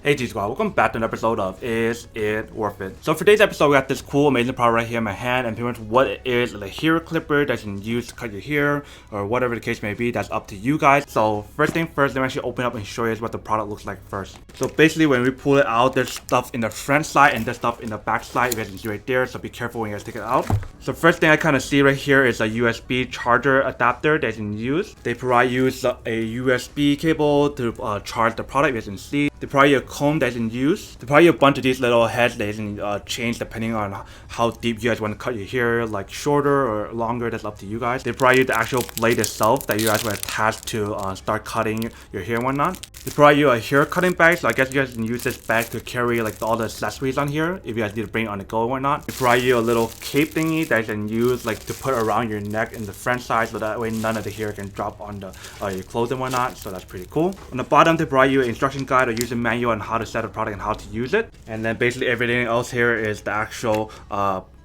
Hey G Squad, welcome back to an episode of Is It Worth It? So for today's episode, we got this cool, amazing product right here in my hand, and pretty much what it is a hair clipper that you can use to cut your hair, or whatever the case may be. That's up to you guys. So first thing first, let me actually open up and show you what the product looks like first. So basically, when we pull it out, there's stuff in the front side and there's stuff in the back side. You guys can see right there, so be careful when you guys take it out. So first thing I kind of see right here is a USB charger adapter that you can use. They provide you a USB cable to charge the product, as you can see. They provide you a comb that you can use. They provide you a bunch of these little heads that you can change depending on how deep you guys want to cut your hair, like shorter or longer, that's up to you guys. They provide you the actual blade itself that you guys want to attach to start cutting your hair and whatnot. They provide you a hair cutting bag, so I guess you guys can use this bag to carry like all the accessories on here if you guys need to bring it on the go and whatnot. They provide you a little cape thingy that you can use like to put around your neck in the front side, so that way none of the hair can drop on the your clothes and whatnot, so that's pretty cool. On the bottom, they provide you an instruction guide or user manual on how to set a product and how to use it. And then basically everything else here is the actual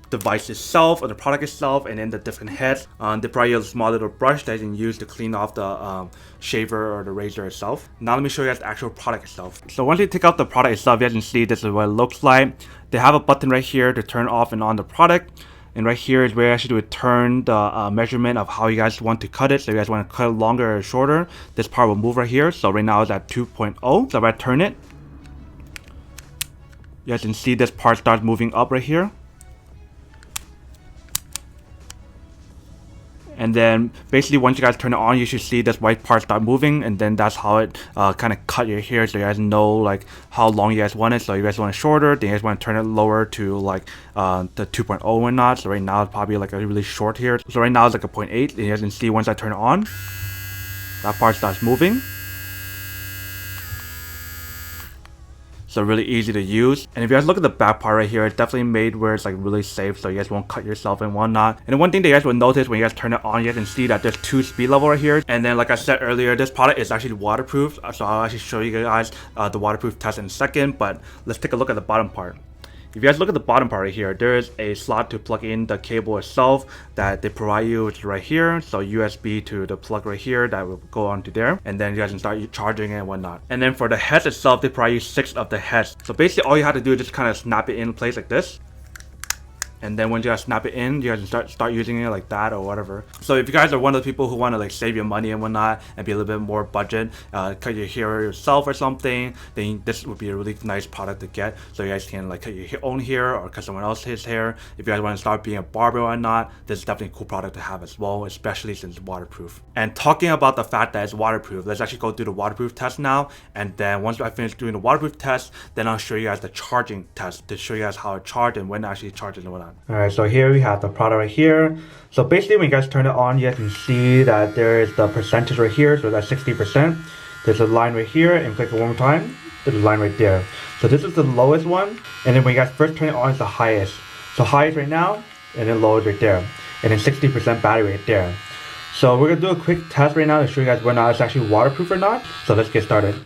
device itself or the product itself, and then the different heads. They provide you a small little brush that you can use to clean off the shaver or the razor itself. Now let me show you guys the actual product itself. So once you take out the product itself, you guys can see this is what it looks like. They have a button right here to turn off and on the product. And right here is where you actually turn the measurement of how you guys want to cut it. So if you guys want to cut it longer or shorter, this part will move right here. So right now it's at 2.0. So if I turn it, you guys can see this part starts moving up right here. And then basically once you guys turn it on, you should see this white part start moving, and then that's how it kind of cut your hair, so you guys know like how long you guys want it. So you guys want it shorter, then you guys want to turn it lower to like the 2.0 and not. So right now it's probably like a really short here. So right now it's like a 0.8, and you guys can see once I turn it on, that part starts moving. So really easy to use. And if you guys look at the back part right here, it's definitely made where it's like really safe, so you guys won't cut yourself and whatnot. And one thing that you guys will notice when you guys turn it on, you guys can see that there's 2 speed level right here. And then like I said earlier, this product is actually waterproof, so I'll actually show you guys the waterproof test in a second. But let's take a look at the bottom part. If you guys look at the bottom part right here, there is a slot to plug in the cable itself that they provide you, which is right here. So USB to the plug right here that will go onto there, and then you guys can start charging it and whatnot. And then for the heads itself, they provide you 6 of the heads. So basically all you have to do is just kind of snap it in place like this. And then once you guys snap it in, you guys can start using it like that or whatever. So if you guys are one of the people who want to like save your money and whatnot and be a little bit more budget, cut your hair yourself or something, then this would be a really nice product to get. So you guys can like cut your own hair or cut someone else's hair. If you guys want to start being a barber or not, this is definitely a cool product to have as well, especially since it's waterproof. And talking about the fact that it's waterproof, let's actually go through the waterproof test now. And then once I finish doing the waterproof test, then I'll show you guys the charging test to show you guys how it charges and when it actually charges and whatnot. Alright, so here we have the product right here. So basically when you guys turn it on, you guys can see that there is the percentage right here, so that's 60%. There's a line right here, and click it one more time, there's a line right there. So this is the lowest one, and then when you guys first turn it on, it's the highest. So highest right now, and then lowest right there. And then 60% battery right there. So we're gonna do a quick test right now to show you guys whether or not it's actually waterproof or not. So let's get started.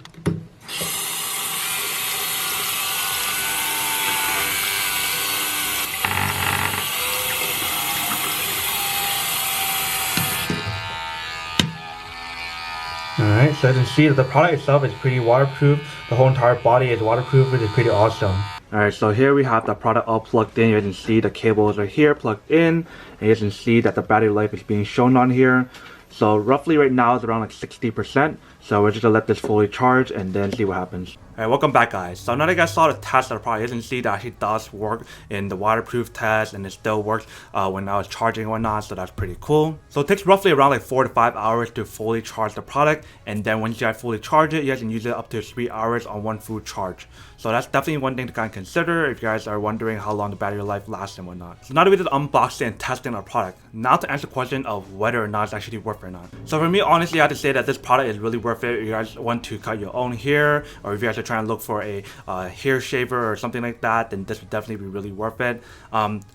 Alright, so as you can see that the product itself is pretty waterproof. The whole entire body is waterproof, which is pretty awesome. Alright, so here we have the product all plugged in. You can see the cables are here plugged in, and you can see that the battery life is being shown on here. So roughly right now it's around like 60%. So we're just gonna let this fully charge and then see what happens. Alright, welcome back guys. So now that you guys saw the test of the product, you can see that actually does work in the waterproof test, and it still works when I was charging and whatnot, so that's pretty cool. So it takes roughly around like 4 to 5 hours to fully charge the product, and then once you guys fully charge it, you guys can use it up to 3 hours on one full charge. So that's definitely one thing to kind of consider if you guys are wondering how long the battery life lasts and whatnot. So now that we did unboxing and testing our product, now to answer the question of whether or not it's actually worth it or not. So for me, honestly, I have to say that this product is really worth it if you guys want to cut your own hair, or if you guys are trying to look for a hair shaver or something like that, then this would definitely be really worth it.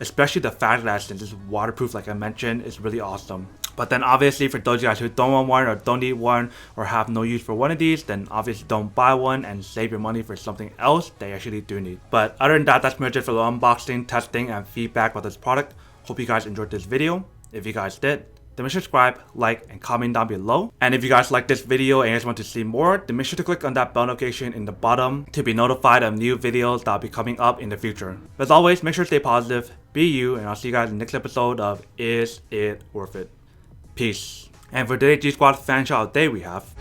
Especially the fact that since it's waterproof, like I mentioned, is really awesome. But then obviously for those of you guys who don't want one or don't need one or have no use for one of these, then obviously don't buy one and save your money for something else they actually do need. But other than that, that's pretty much it for the unboxing, testing, and feedback about this product. Hope you guys enjoyed this video. If you guys did, then make sure to subscribe, like, and comment down below. And if you guys like this video and you guys want to see more, then make sure to click on that bell notification in the bottom to be notified of new videos that will be coming up in the future. But as always, make sure to stay positive, be you, and I'll see you guys in the next episode of Is It Worth It? Peace. And for today's G Squad fan shout out day we have